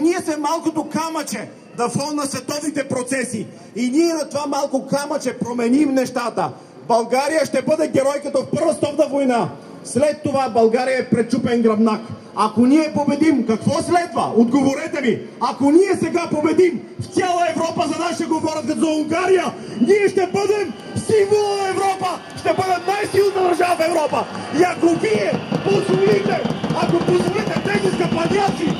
ако ние сме малкото камъче на фон на световните процеси и ние на това малко камъче променим нещата, България ще бъде герой като в Първа световна война. След това България е пречупен гръбнак. Ако ние победим, какво следва? Отговорете ми! Ако ние сега победим в цяла Европа, за нас ще говорят като за Унгария, ние ще бъдем символа на Европа! Ще бъдем най-силна държава в Европа! И ако вие позволите тези скъпаняци,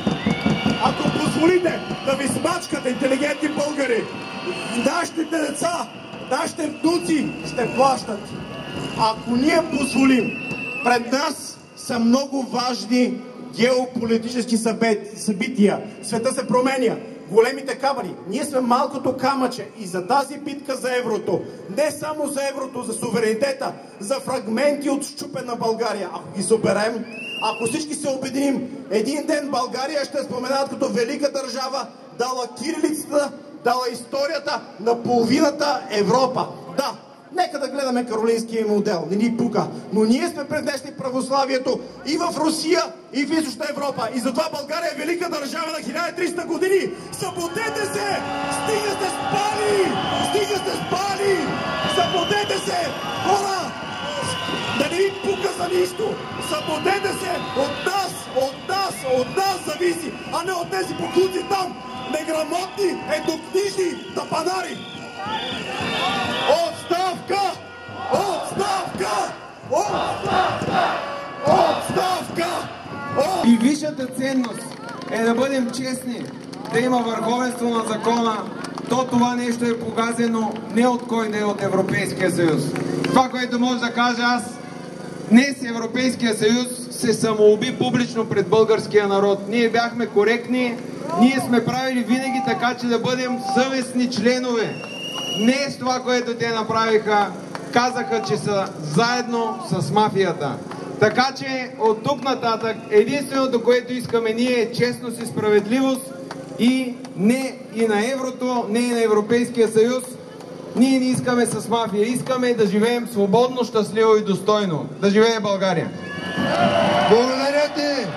ако позволите да ви смачкат интелигентни българи, нашите деца, нашите внуци ще плащат. Ако ние позволим, пред нас са много важни геополитически събития. Света се променя. Големите камъни. Ние сме малкото камъче и за тази битка за еврото, не само за еврото, за суверенитета, за фрагменти от счупена България. Ако ги съберем, ако всички се обединим, един ден България ще споменат като велика държава, дала кирилицата, дала историята на половината Европа. Да, нека да гледаме каролинския модел, не ни пука. Но ние сме преднесли православието и в Русия, и в Източна Европа. И затова България е велика държава на 1300 години. Събудете се! Стига сте спали! Стига сте спали! Събудете се! Хора! Да не ви пука за нищо! Събудете се! От нас зависи, а не от тези покуци там! Неграмотни, еднокнижни тапанари! Отставка! Отставка! Отставка! Отставка! И висшата ценност е да бъдем честни, да има върховенство на закона. То това нещо е погазено не от кой да е от Европейския съюз. Това, което може да кажа аз, днес Европейския съюз се самоуби публично пред българския народ. Ние бяхме коректни, ние сме правили винаги така, че да бъдем съвестни членове. Не с това, което те направиха, казаха, че са заедно с мафията. Така че от тук нататък единственото, което искаме ние е честност и справедливост и не и на еврото, не и на Европейския съюз. Ние не искаме с мафия, искаме да живеем свободно, щастливо и достойно. Да живее България! Благодаря ти!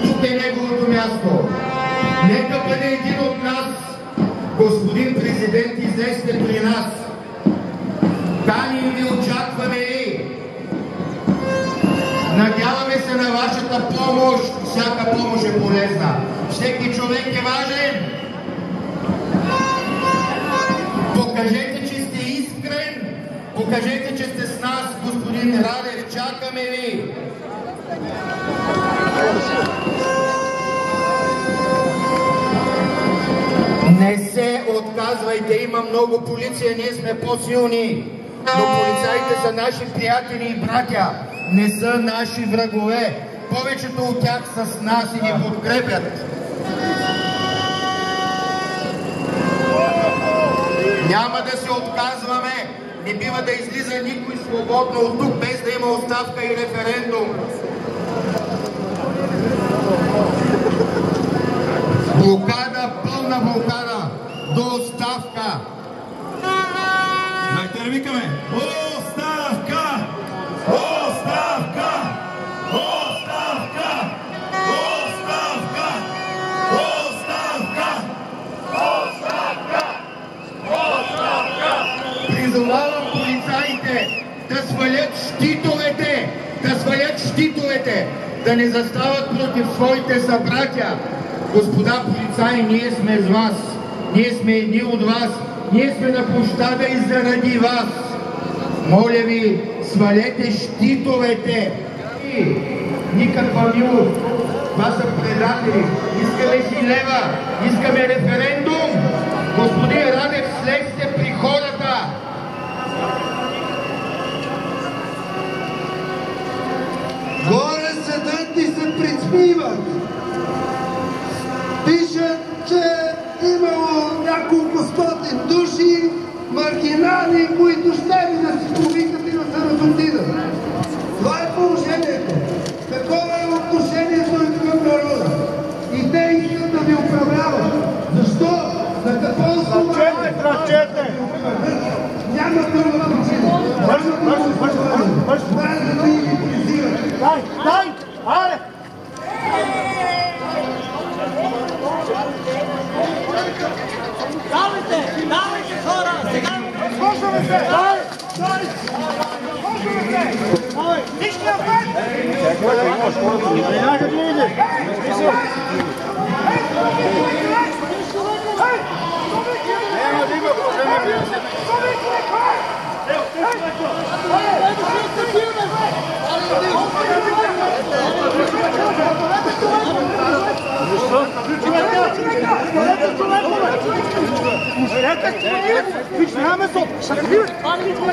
Тук е неговото място. Нека бъде един от нас излезте при нас. Каним ви, очакваме ви. Надяваме се на вашата помощ. Всяка помощ е полезна. Всеки човек е важен. Покажете, че сте искрен. Покажете, че сте с нас, господин Радев. Чакаме ви. Не се отказвайте, има много полиция, ние сме по-силни. Но полицаите са наши приятели и братя, не са наши врагове. Повечето от тях са с нас и ни подкрепят. Няма да се отказваме. Не бива да излиза никой свободно от тук, без да има оставка и референдум. Блокада, пълна блокада, до оставка. Дайте да викаме! Оставка! Оставка! Оставка! Оставка! Оставка! Оставка! Оставка! Призовавам полицаите да свалят щитовете, да не застават против своите събратя. Господа полицаи, ние сме с вас, ние сме едни от вас, ние сме на площада и заради вас. Моля ви, свалете щитовете. Никаква милост. Това са предатели. Искаме си лева, искаме референдум. Господин Радев, слезте при хората. Горе седят и се присмиват. Пишат, че имало няколко стотин души, маргинали, които ще да си повикат и да се разотидат. Това е положението. Такова е отношението към народа. И те искат да ви управляват. Защо? На какво основание? Крачете! Няма друга причина. Това е да ви ги призират. Дай! Аре! Давайте хора! Сега! Слушаме се! Дай! Слушаме се! Всички напред! Няма да види! Няма да има проблема!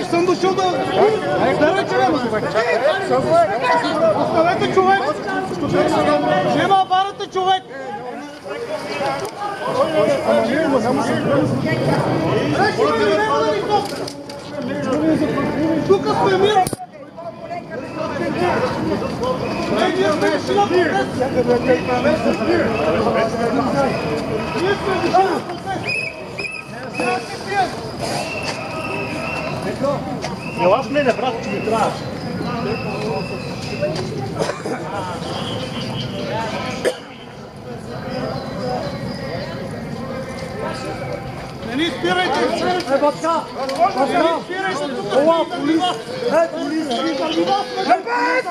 Съм дошъл да... Оставете човек! Нема барате човек! Тук сме мир! Елаш мене, брат, че ми трябваш. Не ни спирайте! Батка! Не ни спирайте! Това полис! Полис! Напред!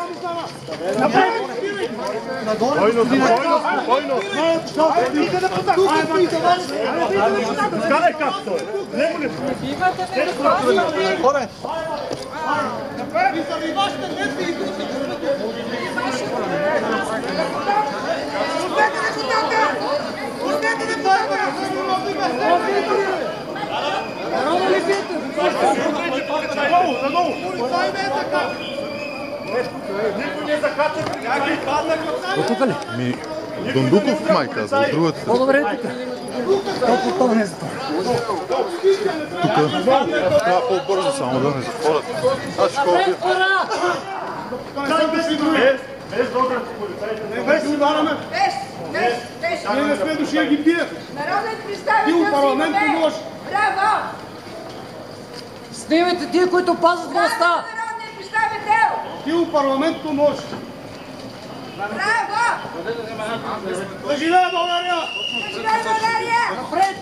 Напред! Спокойно, спокойно! Скадай както е! Него ли? Хоре! Напред! И за вашите днеси и души! Пустете депутата! Пустете депутата! Народа ли сите? Надолу! Полицай не е така! Никой не е закачен! От тук ли? Ми, Дондуков май казва, от другата. По-добре тук. Толкова не е за това. Тук трябва по-бързо само да не затворят. Аз ще ходя. Без докато полицайите. Без си бараме. Без. Ние не сме дошли да ги бият. Народен представител Ти у парламент помощ. Браво! Снимайте тия, които пазят властта. Народен представител! Ти у парламент помощ. Браво! Да живее България! Да живее България! Напред!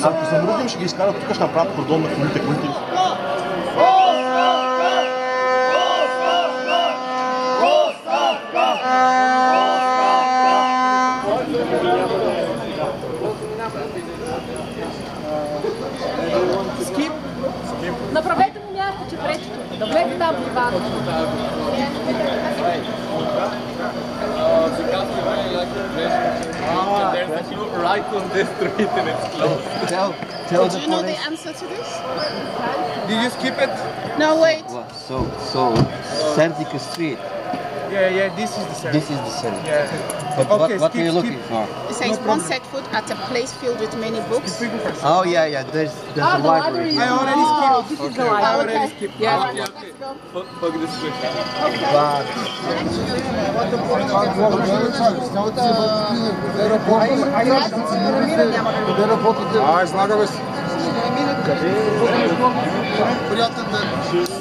Ако замръзнем, ще ги изкарат тук, ще направят кордон на колите, които ли. Скип. Направете му място, че пречи. Да влезе там при вас. There's a queue right on this street and it's closed. Do you know the answer to this? Did you skip it? No, wait. So Serdica Street. Yeah, this is the center. This is the center. Yeah. But Okay, what are you skip. looking for? It says one set foot at a place filled with many books. Oh yeah, there's a library. I already skipped. This is the I library. already skipped. Yeah. Let's go. Fuck this shit. But излагаме си. Приятен ден.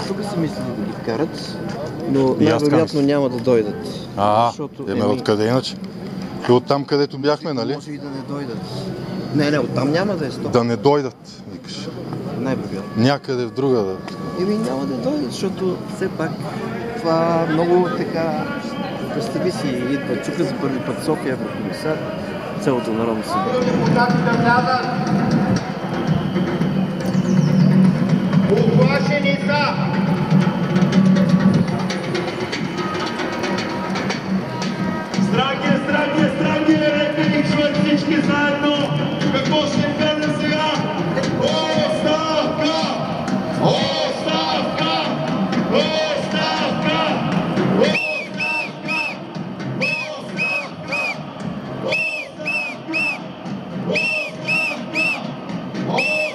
Тук си мислили да ги вкарат, но най-вероятно няма да дойдат. Откъде иначе? И оттам, където бяхме, нали? Може и да не дойдат. Не, оттам няма да е 100. Да не дойдат, викаш. Най-вероятно. Някъде в друга да... Няма да дойдат, защото все пак това много така... Представи си, идва чука за първи път София, еврокомисар, цялото народно събрание. Оплашени са! Здраве, репери, чуват всички заедно! Какво ще кажем сега? Оставка! Оставка! Оставка! Оставка! Оставка! Оставка! Оставка!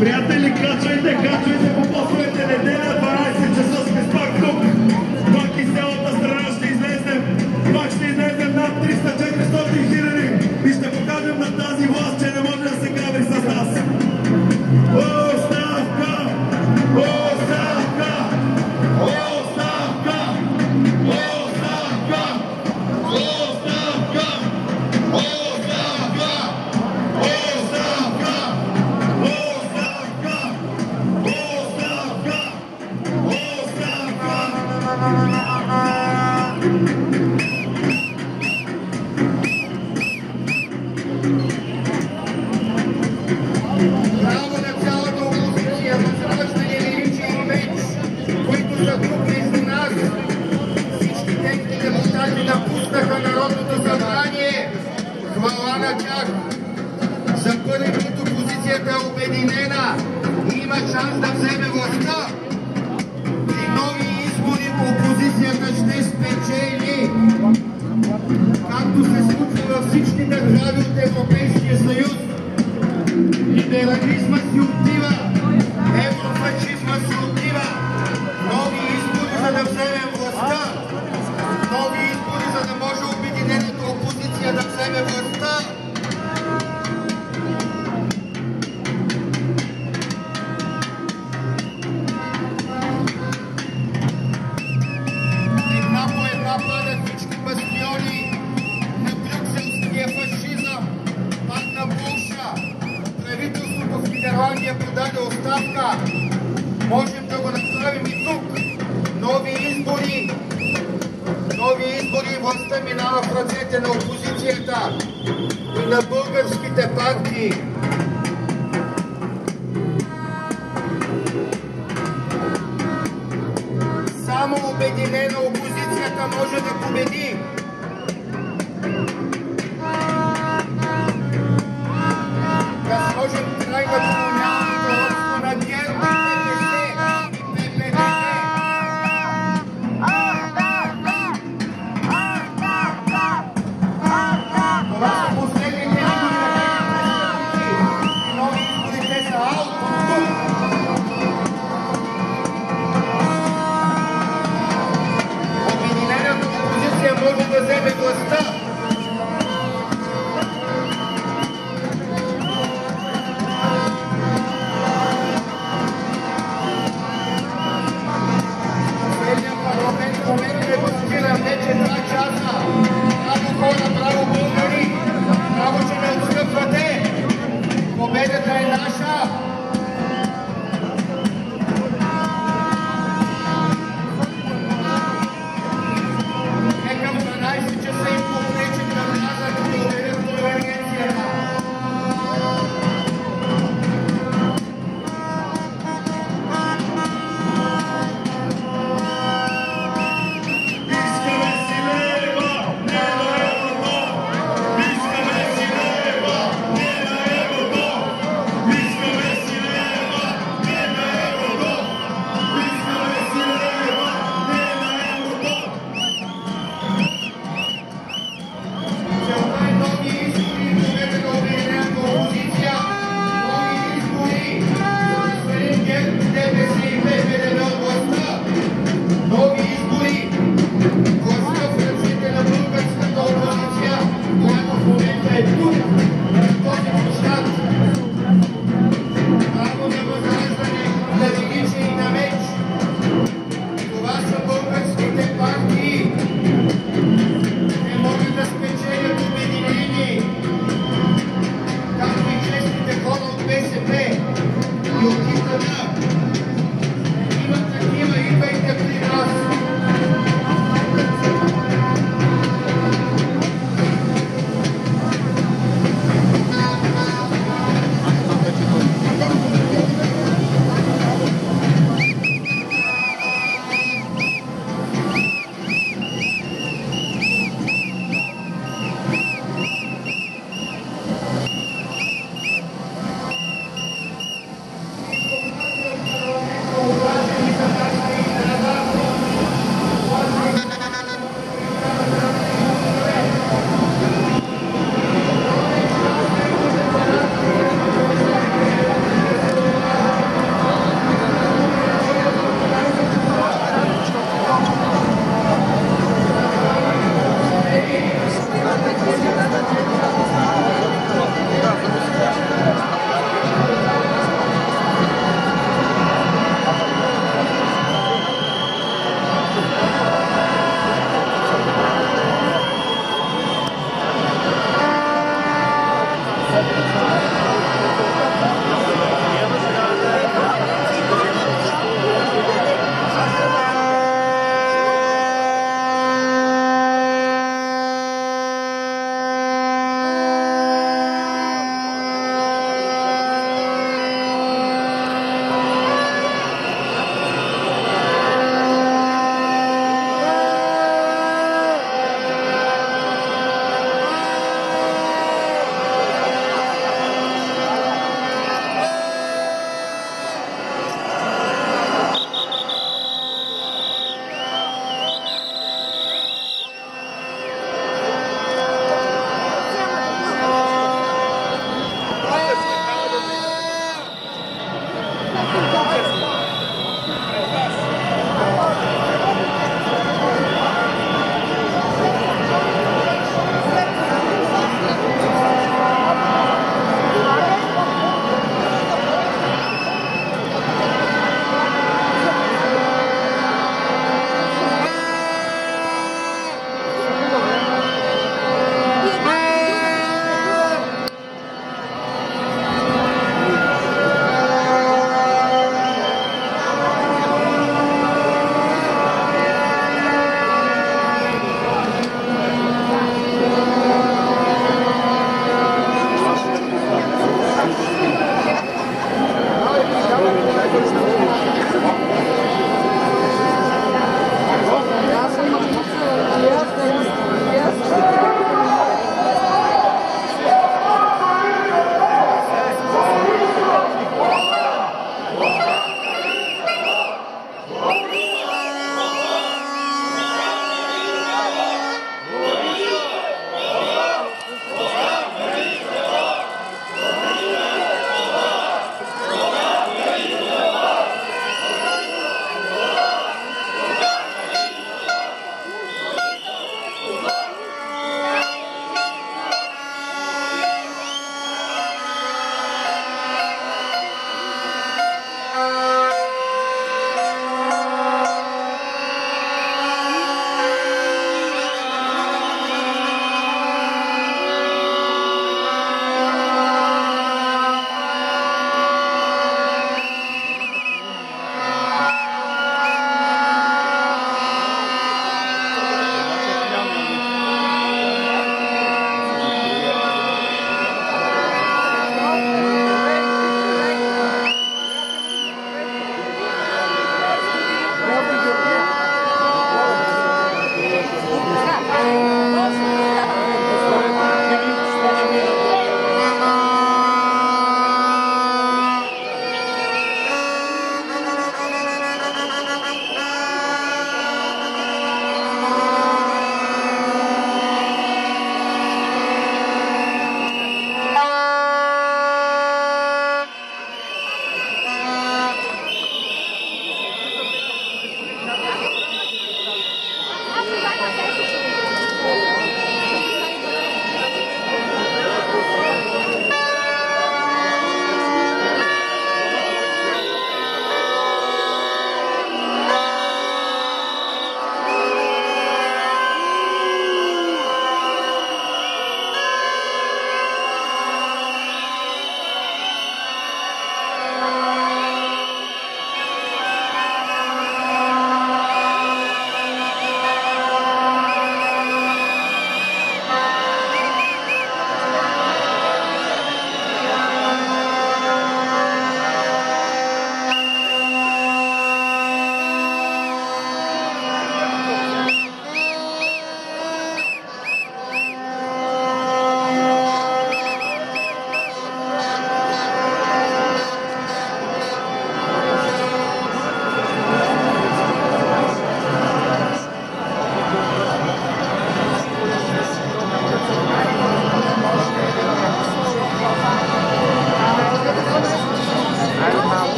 Приятели, качвайте по постовете, неделя, 12 часа сме пак тук. Пак из цялата страна ще излезем. Пак ще излезем над 300-400 хиляди и ще покажем на тази власт, че не може да се гаври с нас. Оставка! Оставка! Оставка! Оставка! Оставка! Оставка! Оставка! Браво на цялата опозиция, Възраждане, Величие и Меч, които са тук между нас. Всички техни депутати напуснаха Народното събрание. Хвала на тях. За първи път опозицията е обединена и има шанс да вземе властта. При нови избори опозицията ще спечели. Както се случва във всички държави от Европейския съюз. Либерализма си отива, еврофашизма си отива. Нови избори, за да вземем властта. Нови избори, за да може обединената опозиция да вземе властта. Една по една падат всички бастиони на брюкселския фашизъм. Падна Полша. Правителството в Нидерландия подаде оставка. Можем да го направим и тук. Нови избори. Нови избори, властта минава в ръцете на опозицията и на българските партии. обединена опозицията може да победи. Да сложим край на колониалното робство на ГЕРБ и ППД. Това са последните избори на тези и нови избори, те са аут от тук. Обединената опозиция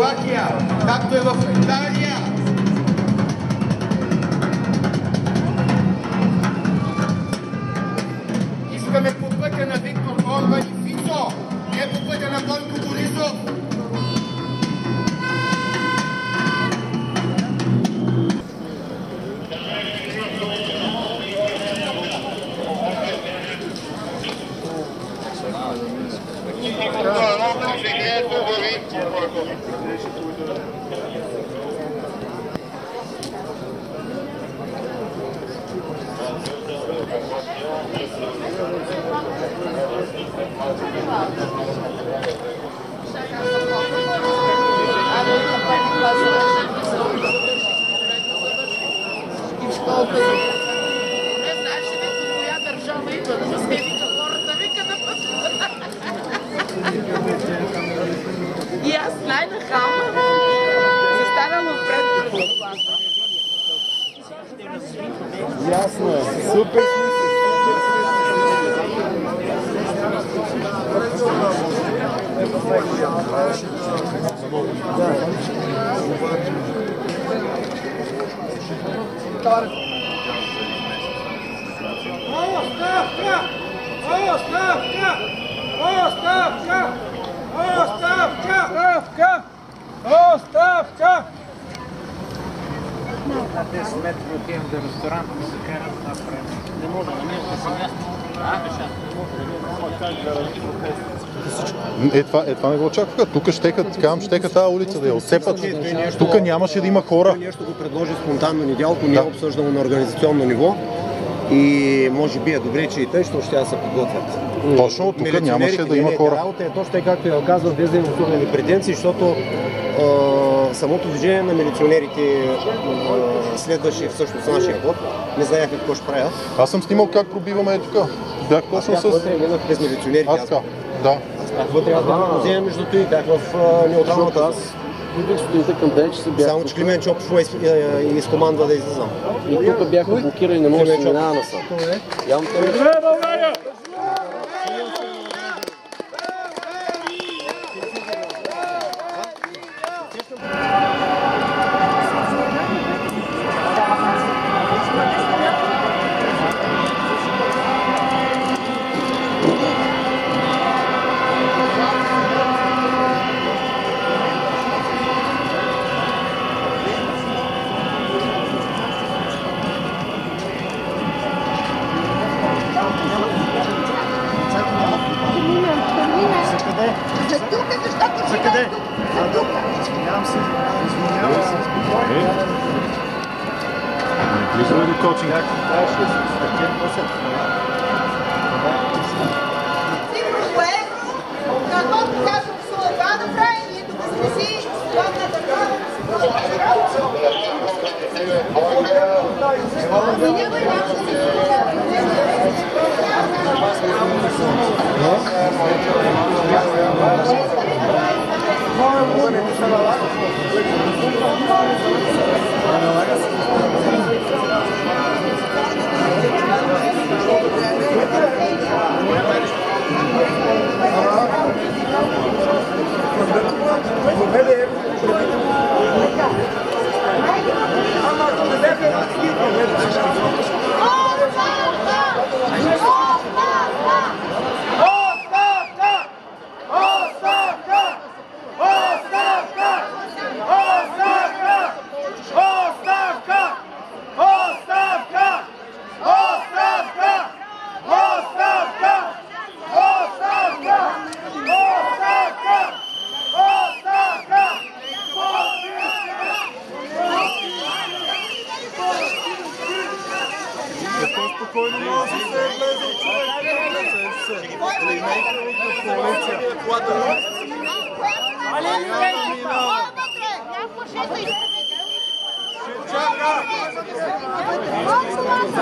Словакия, както е в Италия. Искаме по пътя на Виктор Орбан и Фицо, не по пътя на Бойко Борисов. И аз най-нахална застанала пред класа. Ясно е, супер смисъл. Оставка! На 10 метра отивам до ресторанта да се карам напред. Не може, намирате си място. Това не го очакваха. Тук щека тази улица да я отцепат. Тук нямаше да има хора. Нещо го предложи спонтанно Недялко, не е обсъждано на организационно ниво. И може би е добре, че и те, защото ще се подготвят. Точно, тук нямаше да има хора. Работа е точно така, както я казвам, без да има особени претенции, защото самото движение на милиционерите следваше всъщност нашия ход. Не знаеха какво ще правят. Аз съм снимал как пробиваме тук. Бях точно с... Минах през милиционерите. Аз така, да. Аз бях вътре, аз бях в музея между и бях в неутралната. Аз само че Климент Чопов изкомандва да излизам. И тук бяха блокирани, не може да се минава насам.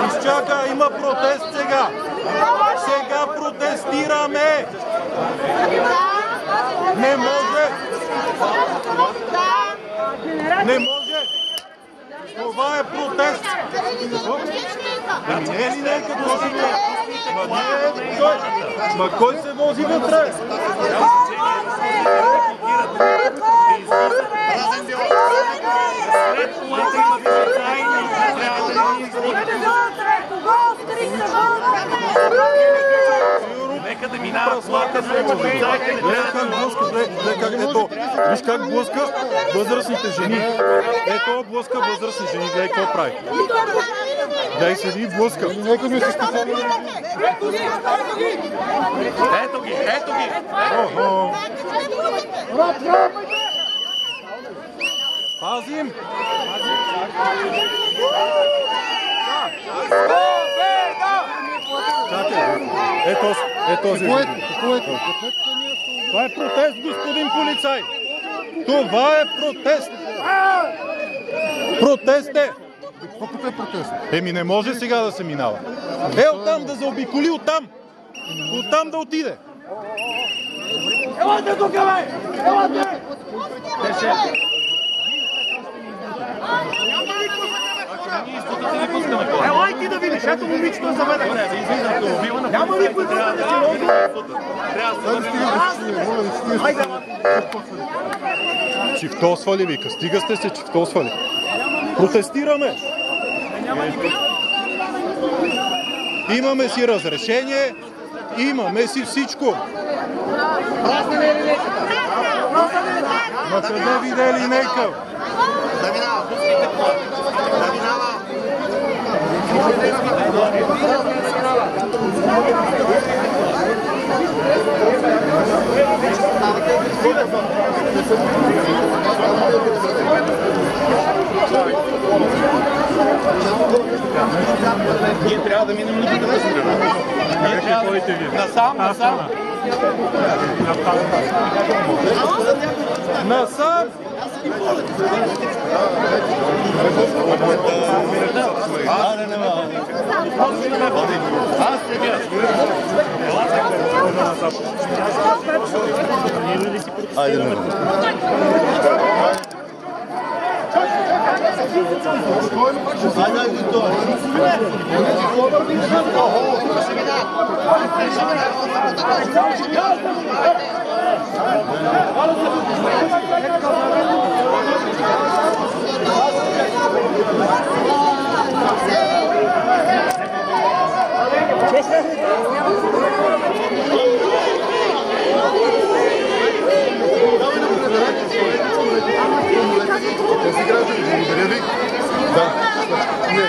Изчака, има протест сега. Сега протестираме. Не може. Не може. Това е протест. Не е ли нека този не? Ма кой се вози вътре? пръсмака се полицайите. Гледай как блъска, гледай как ето. Виж как блъска възрастните жени. Ето блъска възрастни жени, гледай какво прави. Дай седи и блъска. Нека ми се специално. Ето ги, ето ги. Пазим! Чакай, този. Това е протест, господин полицай! Това е протест! Протест е! Какво е протест? Еми не може сега да се минава. Оттам да заобиколи, оттам! Оттам да отиде! Елате тук, бе! Елате! Елай ти да видиш, ето момичето е заведено. Няма никой да се рози. Чифтосвали, вика. Стига сте се чифтосвали. Протестираме. Имаме си разрешение. Имаме си всичко. Ма къде виде линейка? Да минава. Ние трябва да минем на другата страна. Ние трябва насам. Насам! Айде, не. Тези граждани, благодаря ви. Да. Не.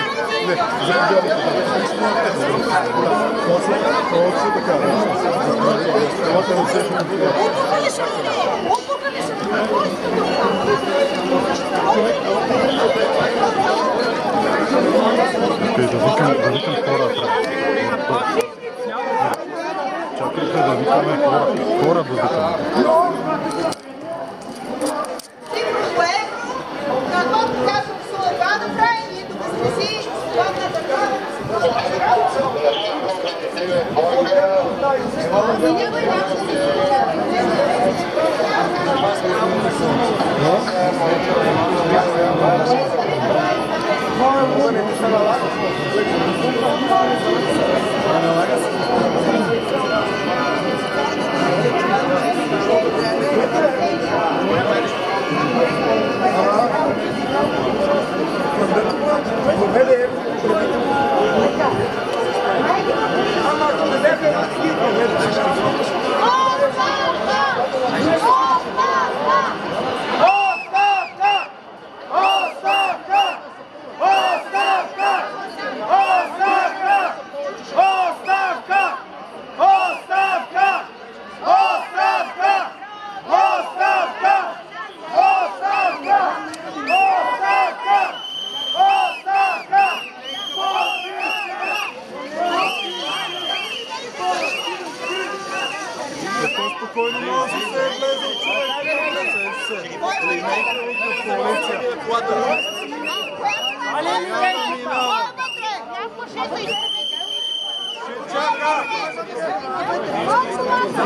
Точно така. Да викам хора. Чакайте да викаме хора да викаме.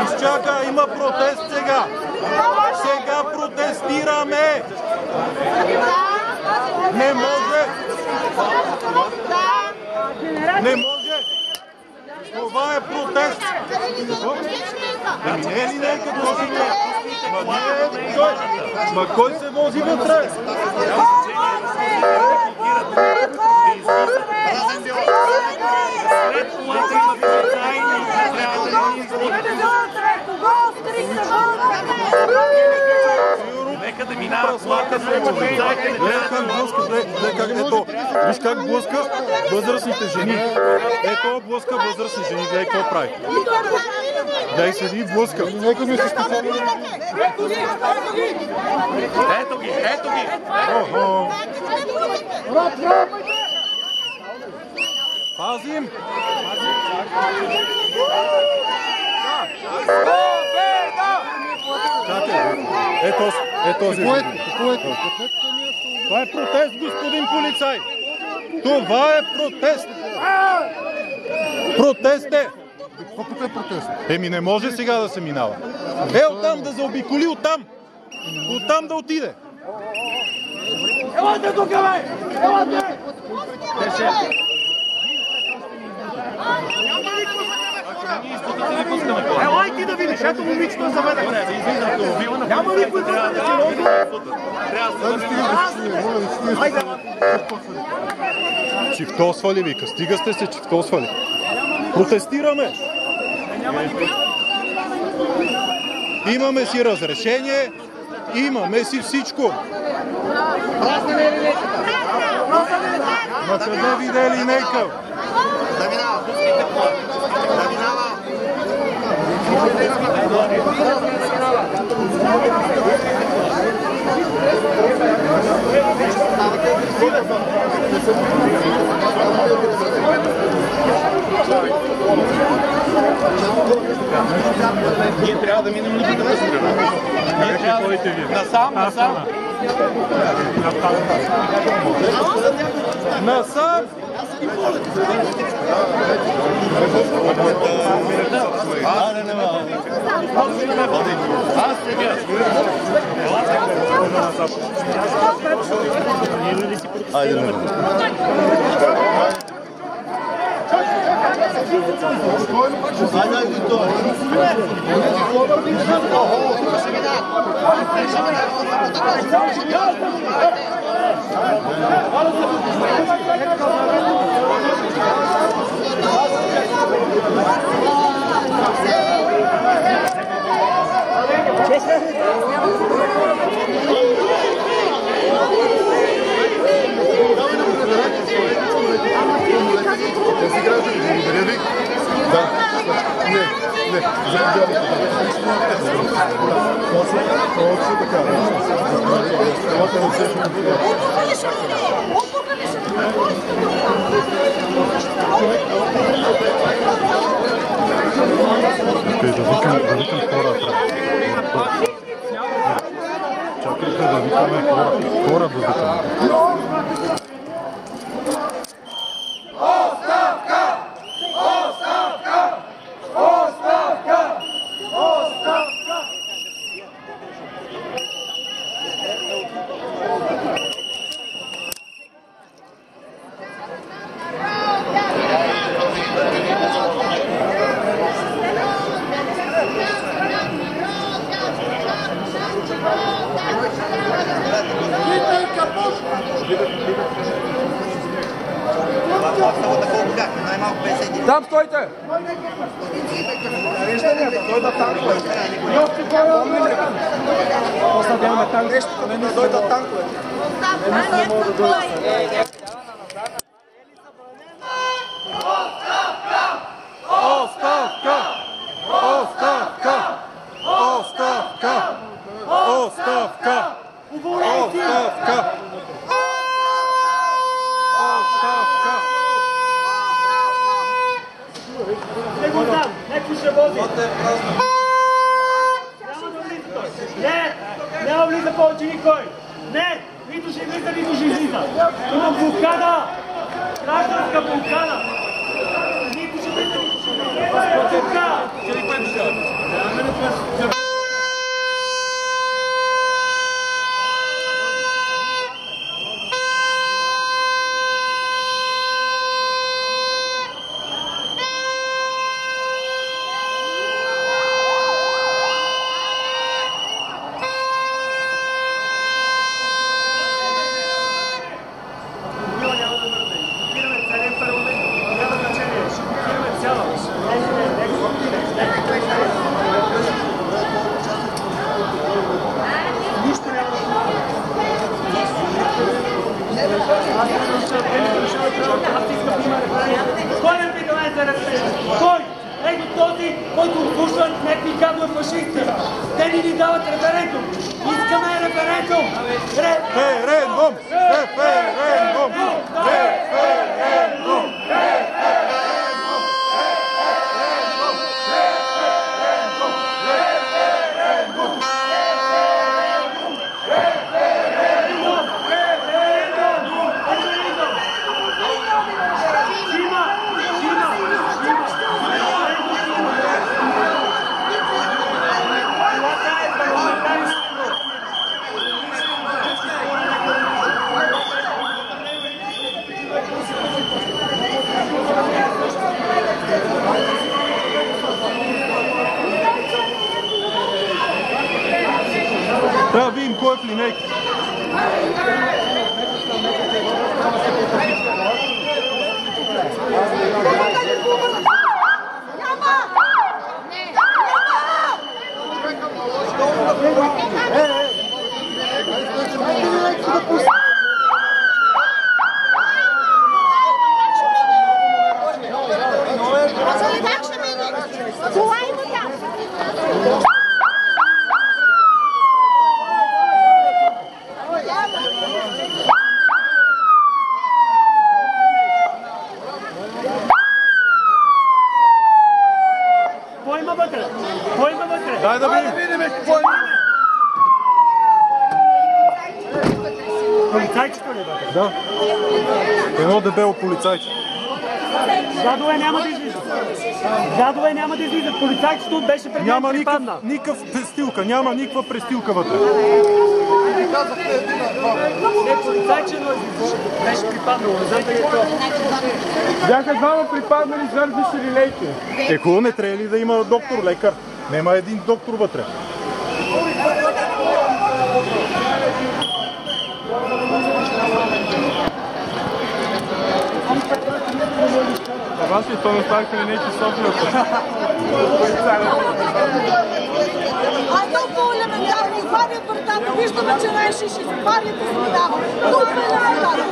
Изчака, има протест сега. Сега протестираме. Не може. Не може. Това е протест. Не е ли нека този не? Ма кой се вози вътре? Нека да минава влака с полицайите. Гледай как блъска, гледай как, ето, виж как блъска възрастните жени. Ето блъска възрастни жени, гледай какво прави. Гледай седи и блъска. Нека ми се специално. Ето ги, ето ги. Пазим! Чакай, ето си. Това е протест, господин полицай! Това е протест! Протест е! Какво е протест? Еми не може сега да се минава. Оттам да заобиколи, оттам! Оттам да отиде! Елате тук, бе! Елате! Елай ти да видиш, ето момичето е заведено. Няма никой да се рози. Чифтосвали, вика. Стига сте се чифтосвали. Протестираме. Имаме си разрешение. Имаме си всичко. На къде виде линейка? Да минава. Да минава. Ние трябва да минем на другата страна. Ние трябва да видим. Насам, насам. Насам! Аз сега. Айде, не. Тези граждани, благодаря ви. Да, не, заповядайте. Точно така. Да викам хора. Чакайте да викаме хора. Хора да викаме. Там стойте! Дойдат танкове. После да имаме танк. Не дойдат танкове. Не мога да дойдат. Оставка! Оставка! Оставка! Оставка! Оставка! Не го знам, някой ще вози. Не, няма влиза повече никой. Не, нито ще влиза, нито ще излиза. Има блокада, гражданска блокада. Нито ще влиза, нито ще излиза. които отслушват някакви кабло фашисти. Те ни дават референдум. Искаме референдум! Референдум! Референдум! Референдум! Трябва да видим кой е в линейка. Дай да видим какво има. Полицайчето ли бе? Да. Едно дебело полицайче. Гадове няма да излизат. Гадове няма да излизат. Полицайчето беше преди да припадна. Никаква престилка, няма никаква престилка вътре. Не, полицайчето беше припаднало. Не знам дали е това. Бяха двама припаднали жертви линейки. Хубаво, не трябва ли да има доктор, лекар? Нема един доктор вътре. Вас ли то не оставиха линейки в София? А толкова елементарно извадя вратата, виждаме, че не е шиши, затваряте се минава. Толкова елементарно.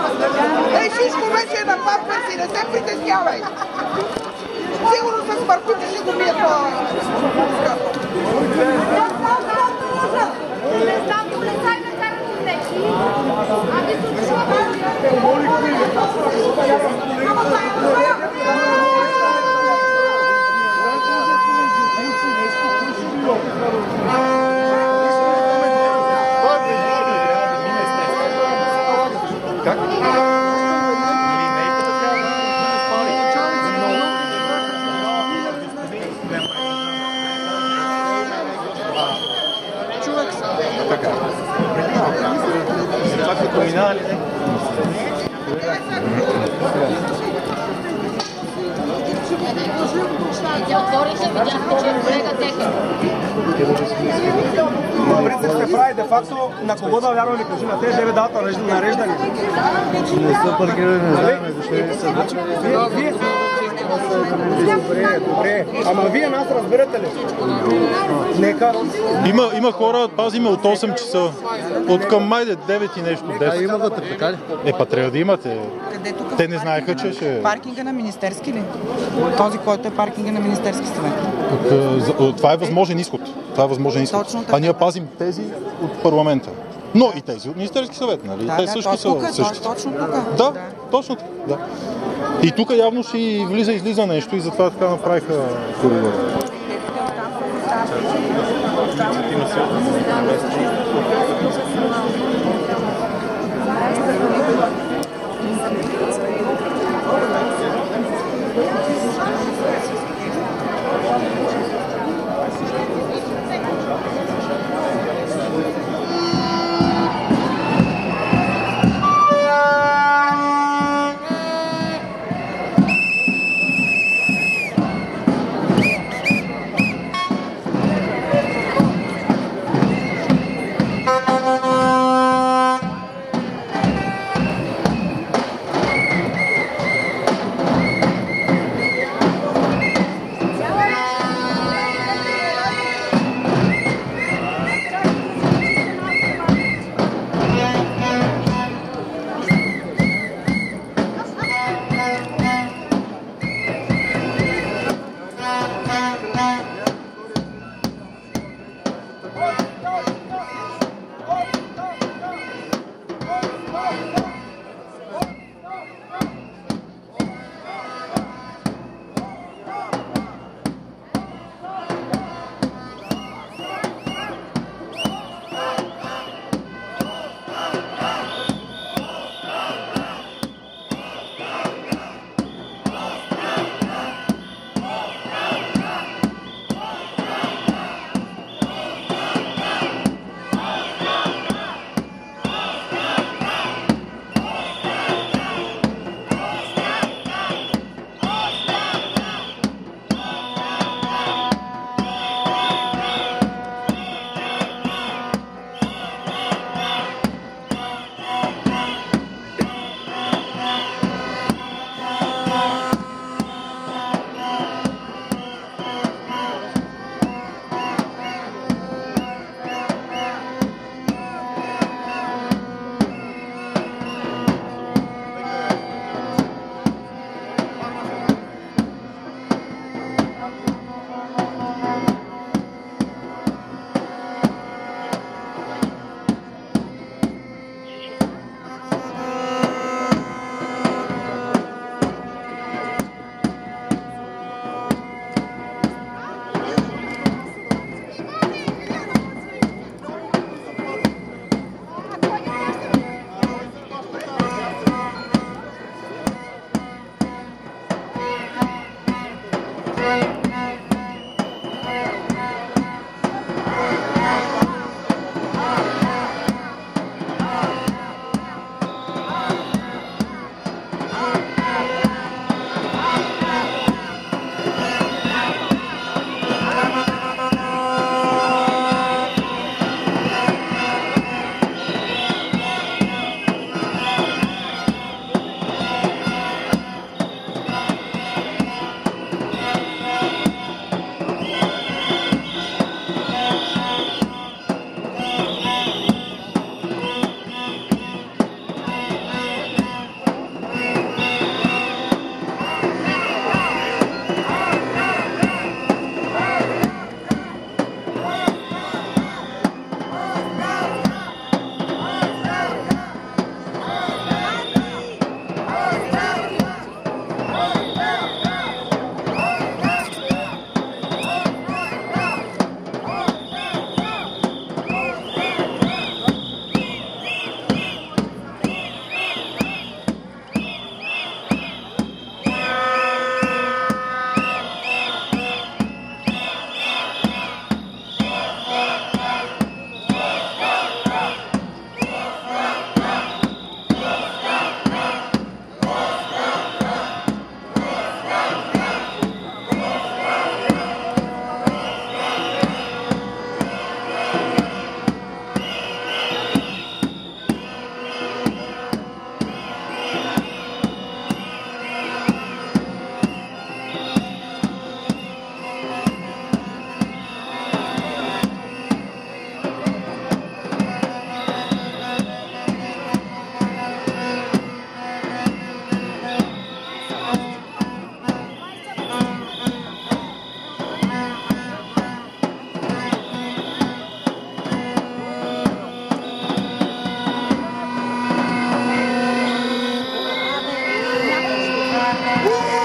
Ей, Шишко вече е на папка си, не се притеснявай. Сигурно с паркути ще го бият това. Не знам, полицай на карта neki. Ами как? Това като минава ли? отворите, видяхте, че е колега техен. В принцип се прави де-факто на кого да вярва ли кажи, на тези 9 дават нареждани. Не са паркирани, не знаем защо не са. Вие? Добре. Ама вие нас разбирате ли? Нека. Има хора, пазиме от 8 часа. От към майде 9 и нещо. 10. А има вътре, така ли? Па трябва да имате. Те не знаеха, че ще... Паркинга на Министерски ли? Този, който е паркинга на Министерски съвет. Това е възможен изход. Това е възможен изход. А ние пазим тези от парламента. Но и тези от Министерски съвет, нали? Да, те също са същите. Точно тук. Да, точно така. Да. И тук явно ще и влиза-излиза нещо и затова така направиха коридора. Ууу!